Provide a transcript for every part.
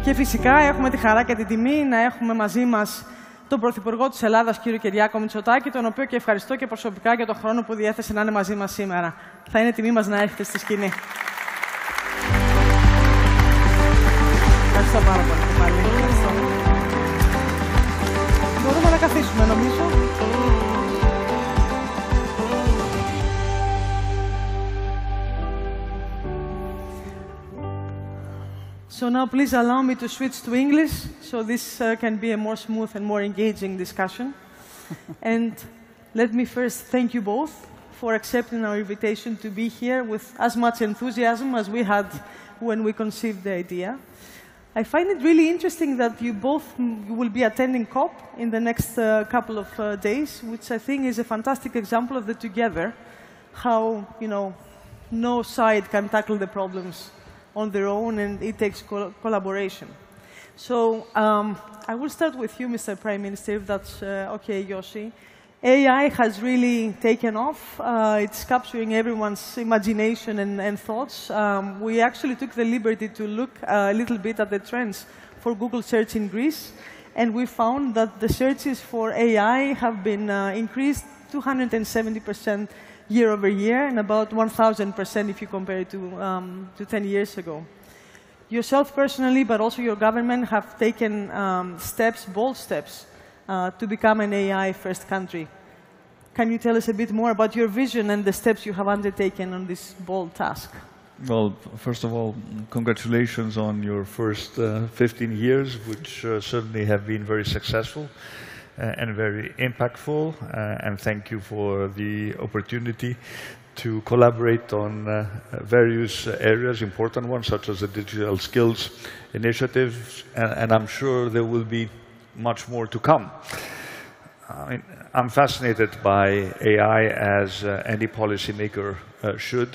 Και φυσικά έχουμε τη χαρά και την τιμή να έχουμε μαζί μας τον Πρωθυπουργό της Ελλάδας, κύριο Κυριάκο Μητσοτάκη, τον οποίο και ευχαριστώ και προσωπικά για τον χρόνο που διέθεσε να είναι μαζί μας σήμερα. Θα είναι τιμή μας να έρχεται στη σκηνή. Ευχαριστώ πάρα πολύ. Ευχαριστώ. Μπορούμε να καθίσουμε, νομίζω. So now please allow me to switch to English, so this can be a more smooth and more engaging discussion. And let me first thank you both for accepting our invitation to be here with as much enthusiasm as we had when we conceived the idea. I find it really interesting that you both will be attending COP in the next couple of days, which I think is a fantastic example of the together, how, you know, no side can tackle the problems on their own, and it takes collaboration. So I will start with you, Mr. Prime Minister, if that's okay, Yossi. AI has really taken off. It's capturing everyone's imagination and thoughts. We actually took the liberty to look a little bit at the trends for Google search in Greece, and we found that the searches for AI have been increased 270% year over year, and about 1,000% if you compare it to 10 years ago. Yourself personally, but also your government, have taken steps, bold steps, to become an AI-first country. Can you tell us a bit more about your vision and the steps you have undertaken on this bold task? Well, first of all, congratulations on your first 15 years, which certainly have been very successful and very impactful. And thank you for the opportunity to collaborate on various areas, important ones, such as the digital skills initiatives. And I'm sure there will be much more to come. I mean, I'm fascinated by AI, as any policymaker should,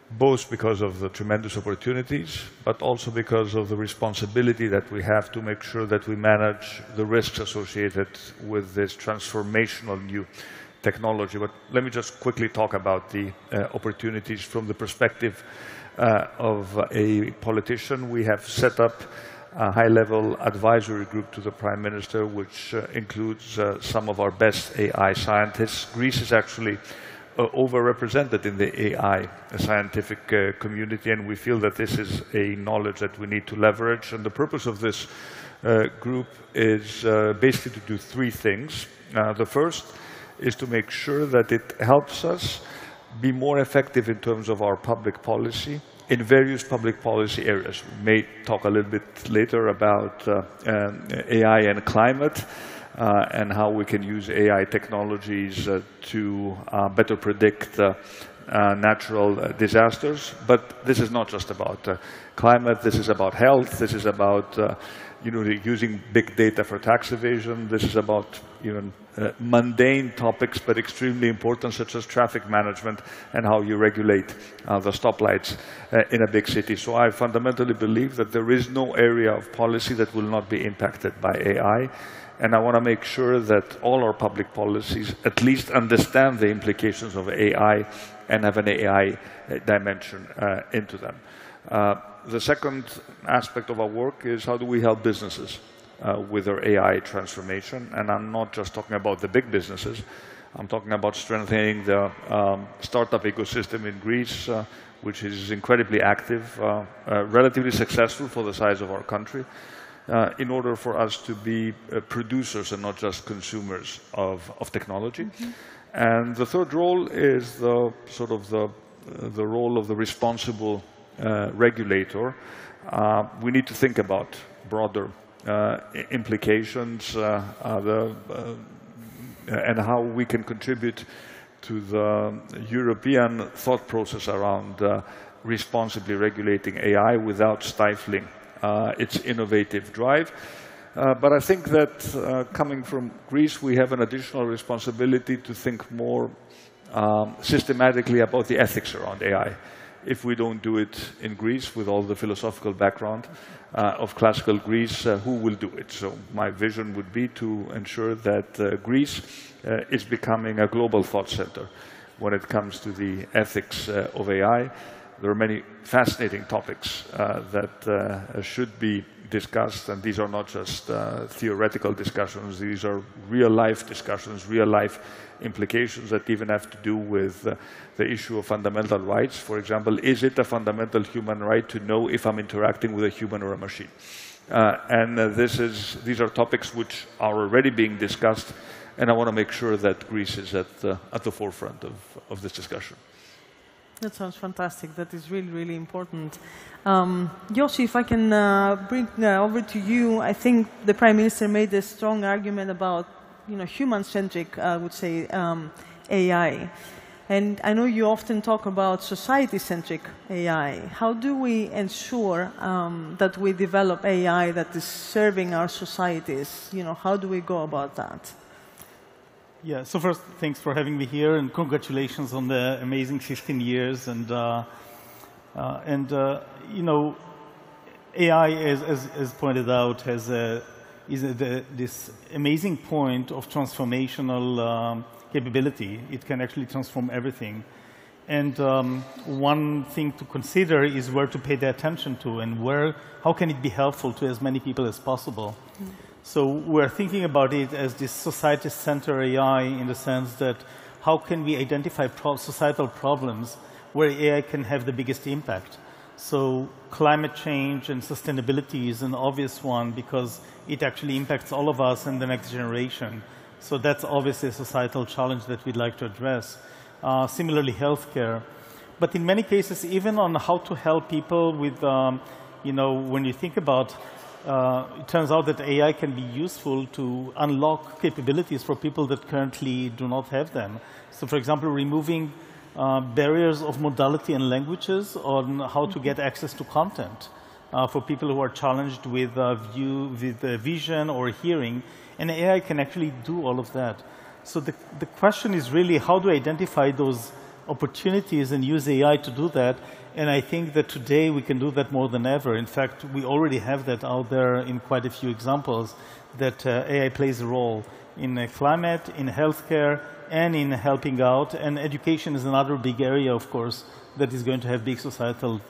both because of the tremendous opportunities, but also because of the responsibility that we have to make sure that we manage the risks associated with this transformational new technology. But let me just quickly talk about the opportunities from the perspective of a politician. We have set up a high-level advisory group to the Prime Minister, which includes some of our best AI scientists. Greece is actually overrepresented in the AI scientific community, and we feel that this is a knowledge that we need to leverage. And the purpose of this group is basically to do three things. The first is to make sure that it helps us be more effective in terms of our public policy in various public policy areas. We may talk a little bit later about AI and climate, and how we can use AI technologies to better predict natural disasters. But this is not just about climate. This is about health. This is about using big data for tax evasion. This is about even mundane topics, but extremely important, such as traffic management and how you regulate the stoplights in a big city. So I fundamentally believe that there is no area of policy that will not be impacted by AI. And I want to make sure that all our public policies at least understand the implications of AI and have an AI dimension into them. The second aspect of our work is how do we help businesses with their AI transformation. And I'm not just talking about the big businesses. I'm talking about strengthening the startup ecosystem in Greece, which is incredibly active, relatively successful for the size of our country, in order for us to be producers and not just consumers of technology. And the third role is the role of the responsible regulator. We need to think about broader implications and how we can contribute to the European thought process around responsibly regulating AI without stifling its innovative drive. But I think that coming from Greece, we have an additional responsibility to think more systematically about the ethics around AI. If we don't do it in Greece with all the philosophical background of classical Greece, who will do it? So my vision would be to ensure that Greece is becoming a global thought center when it comes to the ethics of AI. There are many fascinating topics that should be discussed, and these are not just theoretical discussions, these are real-life discussions, real-life implications that even have to do with the issue of fundamental rights. For example, is it a fundamental human right to know if I'm interacting with a human or a machine? These are topics which are already being discussed, and I want to make sure that Greece is at the forefront of this discussion. That sounds fantastic. That is really, really important. Yossi, if I can bring over to you, I think the Prime Minister made a strong argument about, human-centric, I would say, AI. And I know you often talk about society-centric AI. How do we ensure that we develop AI that is serving our societies? How do we go about that? Yeah, so first, thanks for having me here, and congratulations on the amazing 15 years. And AI, as pointed out, is this amazing point of transformational capability. It can actually transform everything. And one thing to consider is where to pay the attention to, and how can it be helpful to as many people as possible. So we're thinking about it as this society-centered AI, in the sense that how can we identify societal problems where AI can have the biggest impact. So climate change and sustainability is an obvious one, because it actually impacts all of us and the next generation. So that's obviously a societal challenge that we'd like to address. Similarly, healthcare. But in many cases, even on how to help people with, when you think about it turns out that AI can be useful to unlock capabilities for people that currently do not have them. So, for example, removing barriers of modality and languages on how to get access to content for people who are challenged with vision or hearing. And AI can actually do all of that. So the question is really, how do I identify those opportunities and use AI to do that? And I think that today we can do that more than ever. In fact, we already have that out there in quite a few examples, that AI plays a role in climate, in healthcare, and in helping out. And education is another big area, of course, that is going to have big societal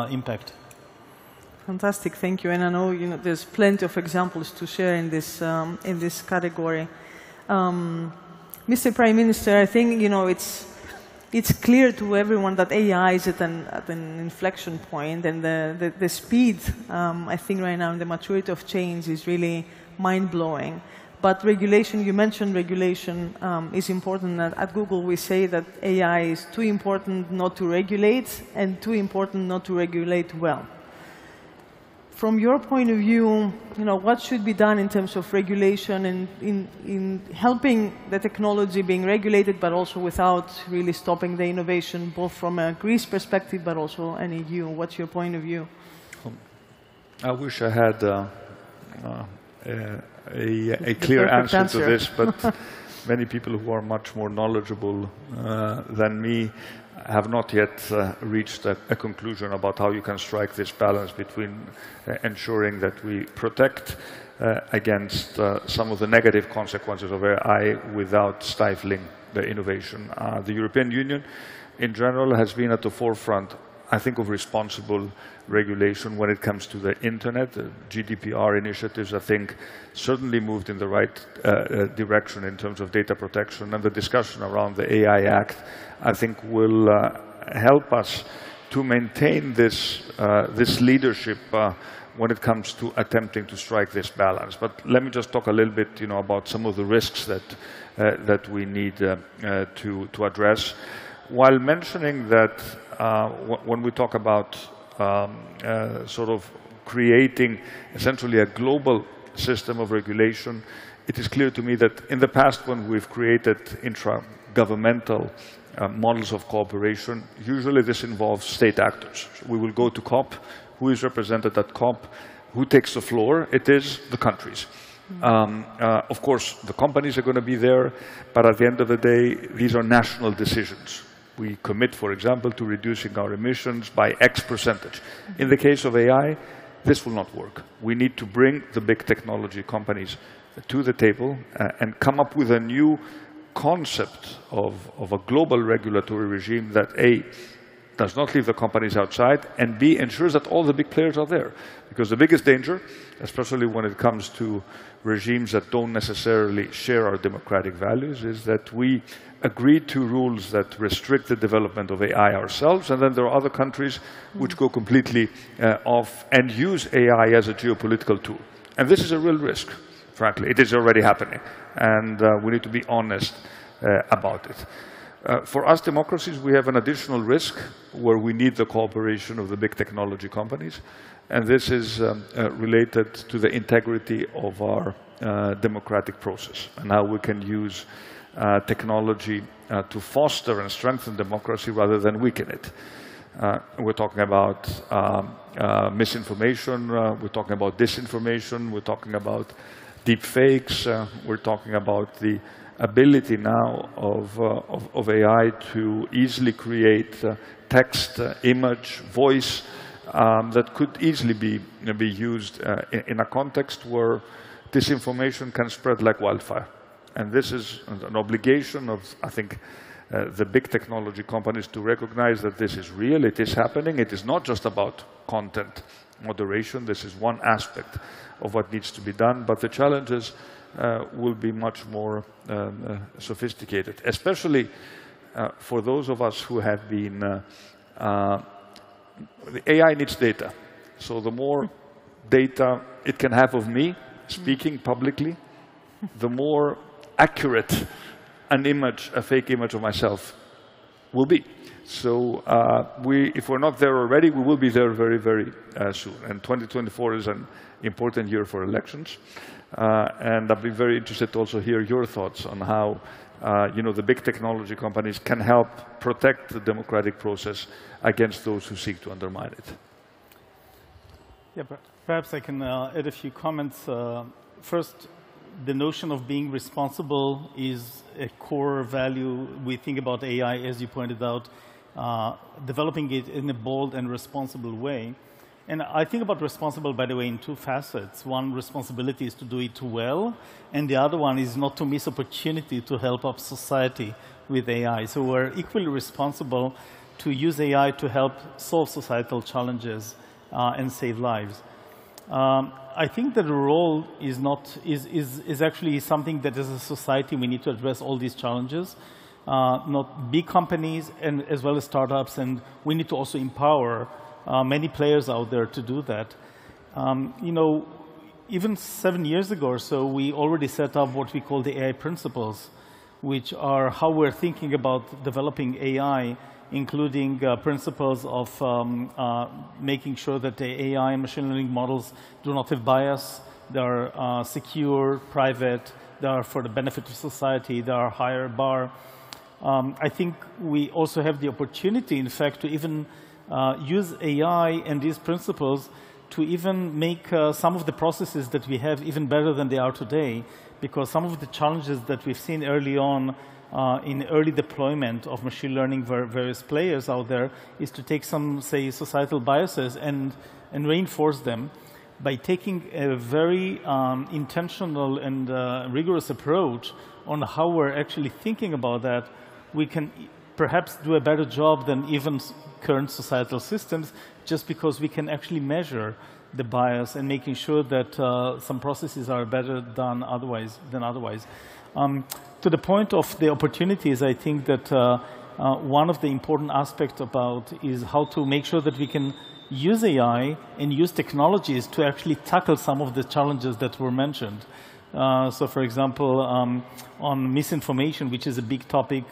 impact. Fantastic, thank you. And I know, there's plenty of examples to share in this category. Mr. Prime Minister, I think, it's clear to everyone that AI is at an inflection point, and the speed, I think right now, and the maturity of change is really mind-blowing. But regulation, you mentioned regulation, is important. At Google, we say that AI is too important not to regulate, and too important not to regulate well. From your point of view, what should be done in terms of regulation and in helping the technology being regulated, but also without really stopping the innovation, both from a Greece perspective, but also an EU? What's your point of view? I wish I had a clear answer to this, but many people who are much more knowledgeable than me have not yet reached a conclusion about how you can strike this balance between ensuring that we protect against some of the negative consequences of AI without stifling the innovation. The European Union, in general, has been at the forefront, I think, of responsible regulation when it comes to the internet. The GDPR initiatives, I think, certainly moved in the right direction in terms of data protection, and the discussion around the AI Act, I think, will help us to maintain this leadership when it comes to attempting to strike this balance. But let me just talk a little bit, about some of the risks that we need to address, while mentioning that when we talk about sort of creating essentially a global system of regulation, it is clear to me that in the past, when we've created intra-governmental models of cooperation, usually this involves state actors. We will go to COP. Who is represented at COP? Who takes the floor? It is the countries. Of course, the companies are going to be there, but at the end of the day, these are national decisions. We commit, for example, to reducing our emissions by X percentage. In the case of AI, this will not work. We need to bring the big technology companies to the table and come up with a new concept of a global regulatory regime that, A, does not leave the companies outside, and B, ensures that all the big players are there. Because the biggest danger, especially when it comes to regimes that don't necessarily share our democratic values, is that we agree to rules that restrict the development of AI ourselves, and then there are other countries which go completely off and use AI as a geopolitical tool. And this is a real risk, frankly. It is already happening, and we need to be honest about it. For us democracies, we have an additional risk where we need the cooperation of the big technology companies, and this is related to the integrity of our democratic process and how we can use technology to foster and strengthen democracy rather than weaken it. We're talking about misinformation, we're talking about disinformation, we're talking about deep fakes, we're talking about the ability now of AI to easily create text, image, voice that could easily be used in a context where disinformation can spread like wildfire. And this is an obligation of, I think, the big technology companies to recognize that this is real, it is happening. It is not just about content moderation. This is one aspect of what needs to be done, but the challenges will be much more sophisticated, especially for those of us who have been, the AI needs data. So the more data it can have of me speaking publicly, the more accurate an image, a fake image of myself will be. So if we're not there already, we will be there very, very soon. And 2024 is an important year for elections. And I'd be very interested to also hear your thoughts on how the big technology companies can help protect the democratic process against those who seek to undermine it. Yeah, perhaps I can add a few comments. First, the notion of being responsible is a core value. We think about AI, as you pointed out, developing it in a bold and responsible way. And I think about responsible, by the way, in two facets. One responsibility is to do it well, and the other one is not to miss opportunity to help up society with AI. So we're equally responsible to use AI to help solve societal challenges and save lives. I think that the role is actually something that as a society we need to address all these challenges, not big companies and as well as startups, and we need to also empower many players out there to do that. Even 7 years ago or so, we already set up what we call the AI principles, which are how we're thinking about developing AI, including principles of making sure that the AI and machine learning models do not have bias, they are secure, private, they are for the benefit of society, they are higher bar. I think we also have the opportunity, in fact, to even use AI and these principles to even make some of the processes that we have even better than they are today, because some of the challenges that we've seen early on in early deployment of machine learning various players out there is to take some, say, societal biases and reinforce them. By taking a very intentional and rigorous approach on how we're actually thinking about that, we can perhaps do a better job than even current societal systems, just because we can actually measure the bias and making sure that some processes are better done than otherwise. To the point of the opportunities, I think that one of the important aspects about is how to make sure that we can use AI and use technologies to actually tackle some of the challenges that were mentioned. So, for example, on misinformation, which is a big topic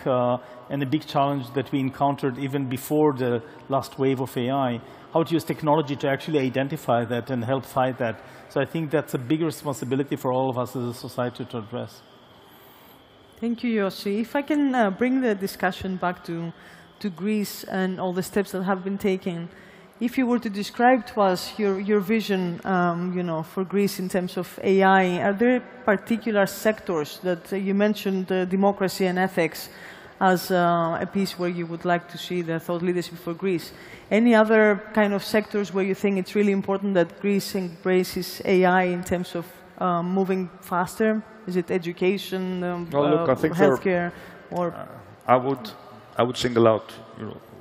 and a big challenge that we encountered even before the last wave of AI, how to use technology to actually identify that and help fight that. So I think that's a big responsibility for all of us as a society to address. Thank you, Yossi. If I can bring the discussion back to Greece and all the steps that have been taken, if you were to describe to us your vision, for Greece in terms of AI, are there particular sectors that you mentioned, democracy and ethics, as a piece where you would like to see the thought leadership for Greece? Any other kind of sectors where you think it's really important that Greece embraces AI in terms of moving faster? Is it education, well, look, I think healthcare, or? I would single out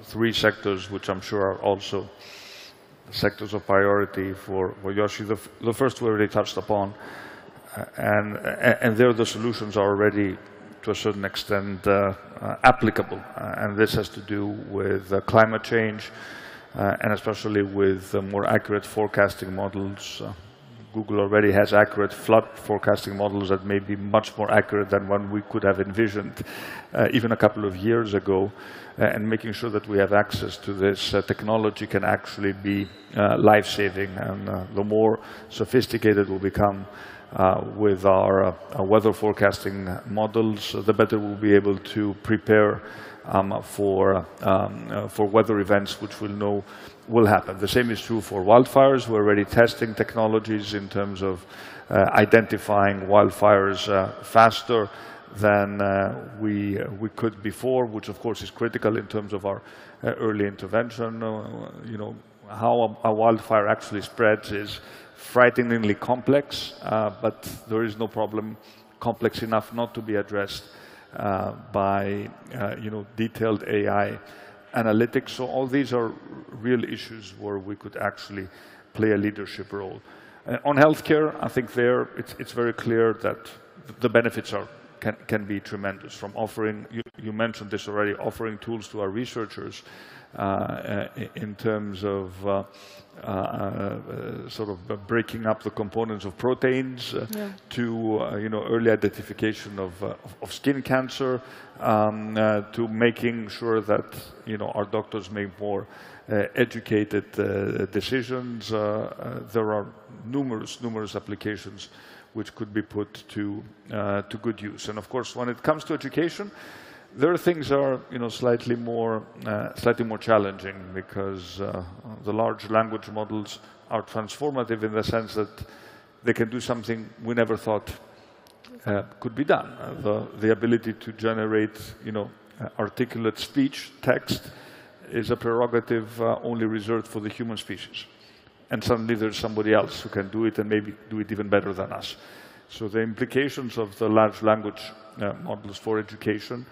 three sectors which I'm sure are also sectors of priority for Yossi. The first we already touched upon, and there the solutions are already to a certain extent applicable, and this has to do with climate change and especially with more accurate forecasting models. Google already has accurate flood forecasting models that may be much more accurate than one we could have envisioned even a couple of years ago, and making sure that we have access to this technology can actually be life-saving, and the more sophisticated we'll become with our weather forecasting models, the better we'll be able to prepare for weather events which we'll know will happen. The same is true for wildfires. We're already testing technologies in terms of identifying wildfires faster than we could before, which of course is critical in terms of our early intervention. You know, how a wildfire actually spreads is frighteningly complex, but there is no problem complex enough not to be addressed by you know, detailed AI analytics. So all these are real issues where we could actually play a leadership role. On healthcare, I think there it's very clear that the benefits can be tremendous from offering, you mentioned this already, offering tools to our researchers in terms of sort of breaking up the components of proteins to you know, early identification of skin cancer, to making sure that you know, our doctors make more educated decisions. There are numerous applications which could be put to good use. And of course, when it comes to education, there things are, you know, slightly more challenging, because the large language models are transformative in the sense that they can do something we never thought could be done. The ability to generate, you know, articulate speech, text, is a prerogative only reserved for the human species. And suddenly there's somebody else who can do it, and maybe do it even better than us. So the implications of the large language models for education,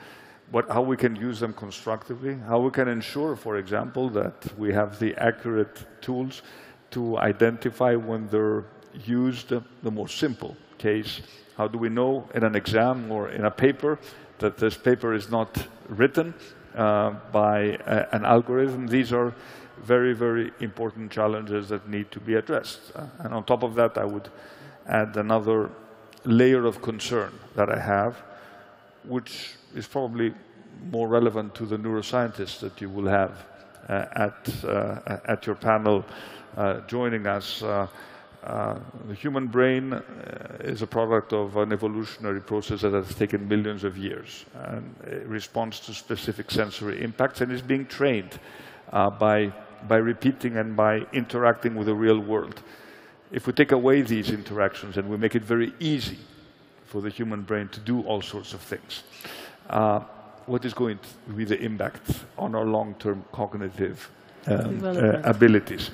how we can use them constructively, how we can ensure, for example, that we have the accurate tools to identify when they're used the more simple case. How do we know in an exam or in a paper that this paper is not written by an algorithm? These are very, very important challenges that need to be addressed. And on top of that, I would add another layer of concern that I have, which is probably more relevant to the neuroscientists that you will have at your panel joining us. The human brain is a product of an evolutionary process that has taken millions of years, and it responds to specific sensory impacts and is being trained by repeating and by interacting with the real world. If we take away these interactions and we make it very easy for the human brain to do all sorts of things, what is going to be the impact on our long-term cognitive abilities?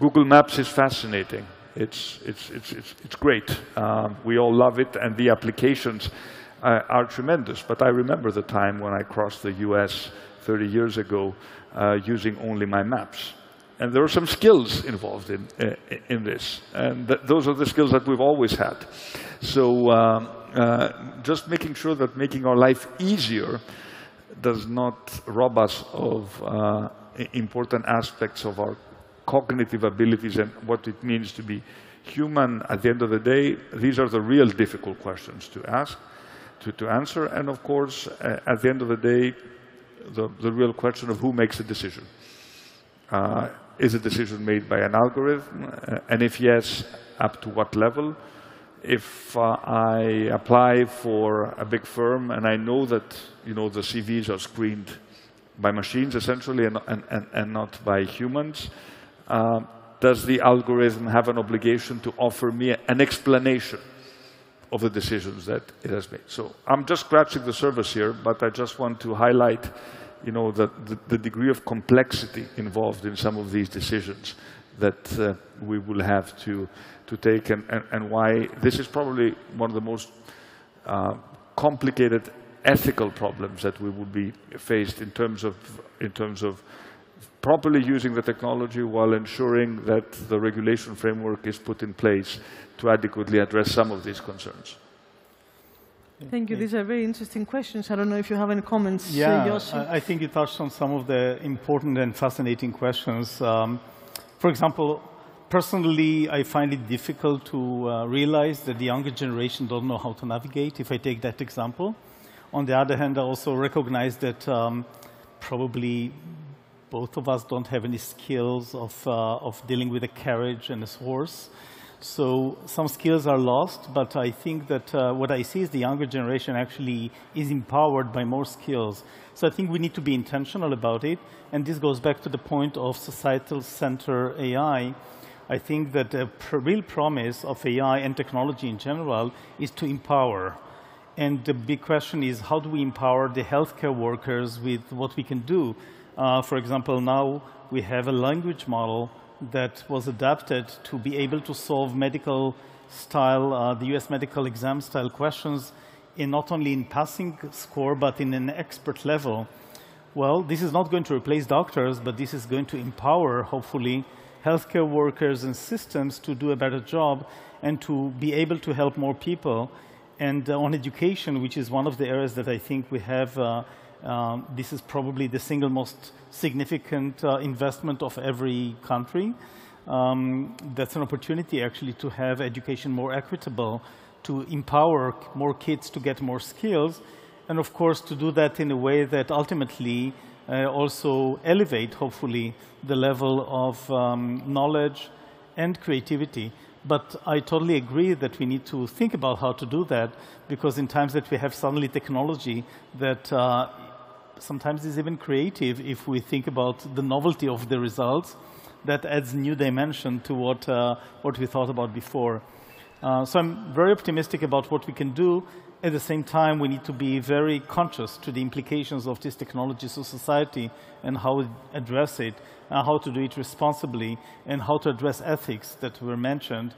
Google Maps is fascinating. It's great. We all love it, and the applications are tremendous. But I remember the time when I crossed the US 30 years ago using only my maps. And there are some skills involved in this. And those are the skills that we've always had. So just making sure that making our life easier does not rob us of important aspects of our cognitive abilities and what it means to be human. At the end of the day, these are the real difficult questions to ask, to answer. And of course, at the end of the day, the real question of who makes the decision. Is a decision made by an algorithm? And if yes, up to what level? If I apply for a big firm and I know that, you know, the CVs are screened by machines essentially and not by humans, does the algorithm have an obligation to offer me an explanation of the decisions that it has made? So I'm just scratching the surface here, but I just want to highlight, you know, the degree of complexity involved in some of these decisions that we will have to take, and why this is probably one of the most complicated ethical problems that we would be faced in terms of properly using the technology while ensuring that the regulation framework is put in place to adequately address some of these concerns. Thank you. These are very interesting questions. I don't know if you have any comments, Yeah, Yossi. I think you touched on some of the important and fascinating questions. For example, personally, I find it difficult to realize that the younger generation don't know how to navigate, if I take that example. On the other hand, I also recognize that probably both of us don't have any skills of dealing with a carriage and a horse. So some skills are lost, but I think that what I see is the younger generation actually is empowered by more skills. So I think we need to be intentional about it. And this goes back to the point of societal center AI. I think that the real promise of AI and technology in general is to empower. And the big question is, how do we empower the healthcare workers with what we can do? For example, now we have a language model that was adapted to be able to solve medical style, the US medical exam style questions in not only in passing score, but in an expert level. Well, this is not going to replace doctors, but this is going to empower, hopefully, healthcare workers and systems to do a better job and to be able to help more people. And on education, which is one of the areas that I think we have, this is probably the single most significant investment of every country. That's an opportunity actually to have education more equitable, to empower more kids to get more skills, and of course to do that in a way that ultimately also elevate, hopefully, the level of knowledge and creativity. But I totally agree that we need to think about how to do that, because in times that we have suddenly technology that sometimes is even creative, if we think about the novelty of the results, that adds new dimension to what we thought about before. So I'm very optimistic about what we can do. At the same time, we need to be very conscious to the implications of this technology to society and how we address it, how to do it responsibly, and how to address ethics that were mentioned.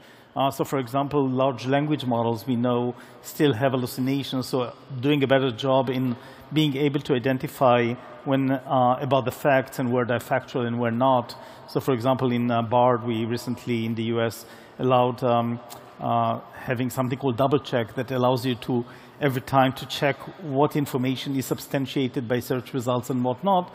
So for example, large language models, we know, still have hallucinations, so doing a better job in being able to identify when about the facts and where they're factual and where not. So for example, in BARD, we recently in the US allowed having something called double check that allows you to every time to check what information is substantiated by search results and what not.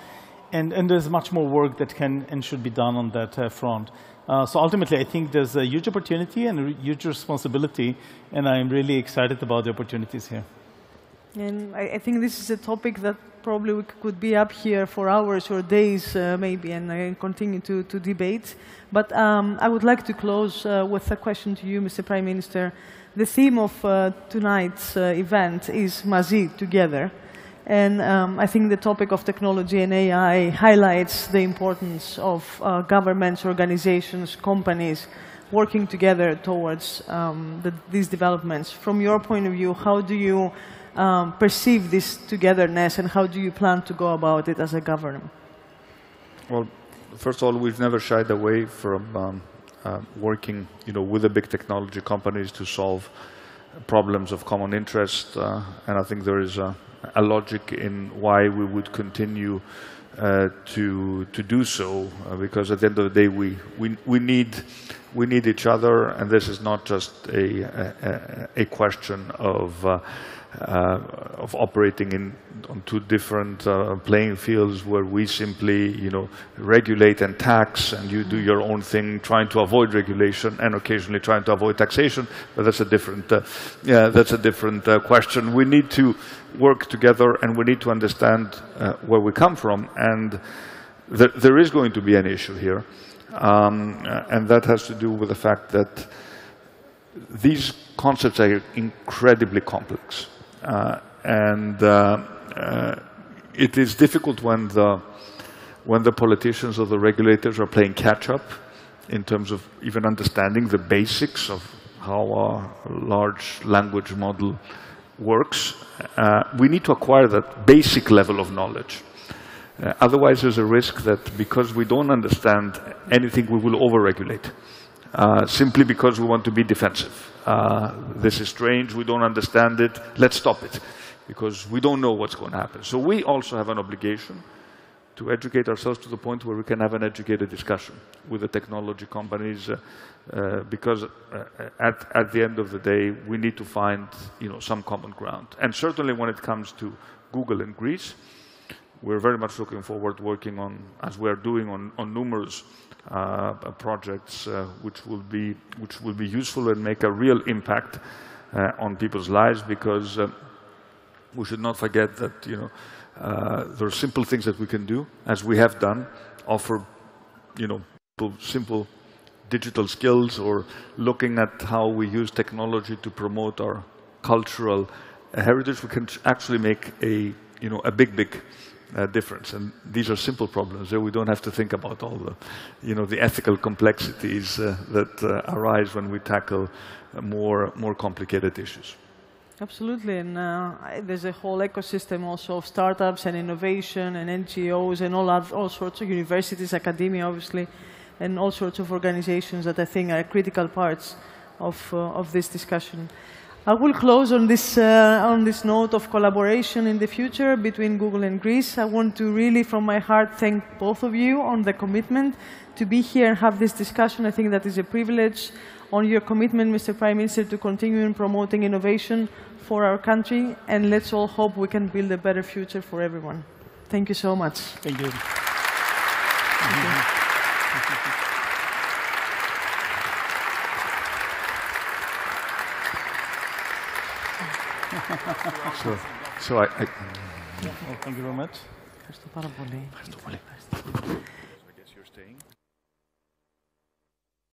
And there's much more work that can and should be done on that front. So ultimately, I think there's a huge opportunity and a huge responsibility, and I'm really excited about the opportunities here. And I think this is a topic that probably we could be up here for hours or days maybe, and continue to debate. But I would like to close with a question to you, Mr. Prime Minister. The theme of tonight's event is Mazi, together. And I think the topic of technology and AI highlights the importance of governments, organizations, companies working together towards these developments. From your point of view, how do you perceive this togetherness, and how do you plan to go about it as a government? Well, first of all, we've never shied away from working, with the big technology companies to solve problems of common interest, and I think there is a logic in why we would continue to do so, because at the end of the day, we need each other, and this is not just a question of operating on two different playing fields where we simply, regulate and tax, and you do your own thing, trying to avoid regulation and occasionally trying to avoid taxation. But that's a different question. We need to work together, and we need to understand where we come from, and there is going to be an issue here, and that has to do with the fact that these concepts are incredibly complex. It is difficult when the politicians or the regulators are playing catch-up in terms of even understanding the basics of how a large language model works. We need to acquire that basic level of knowledge. Otherwise, there's a risk that because we don't understand anything, we will over-regulate, simply because we want to be defensive. This is strange, we don't understand it, let's stop it. because we don't know what's going to happen. So we also have an obligation to educate ourselves to the point where we can have an educated discussion with the technology companies, because at the end of the day, we need to find some common ground. And certainly when it comes to Google in Greece, we're very much looking forward to working on, as we're doing on numerous projects which will be useful and make a real impact on people's lives, because we should not forget that there are simple things that we can do, as we have done, offer simple digital skills, or looking at how we use technology to promote our cultural heritage. We can actually make a big difference. And these are simple problems. We don't have to think about all the ethical complexities that arise when we tackle more complicated issues. Absolutely, and there's a whole ecosystem also of startups and innovation and NGOs and all sorts of universities, academia obviously, and all sorts of organizations that I think are critical parts of this discussion. I will close on this note of collaboration in the future between Google and Greece. I want to really, from my heart, thank both of you on the commitment to be here and have this discussion. I think that is a privilege. On your commitment, Mr. Prime Minister, to continue in promoting innovation for our country, and let's all hope we can build a better future for everyone. Thank you so much. Thank you. So I Well, thank you very much. Ευχαριστώ πάρα πολύ.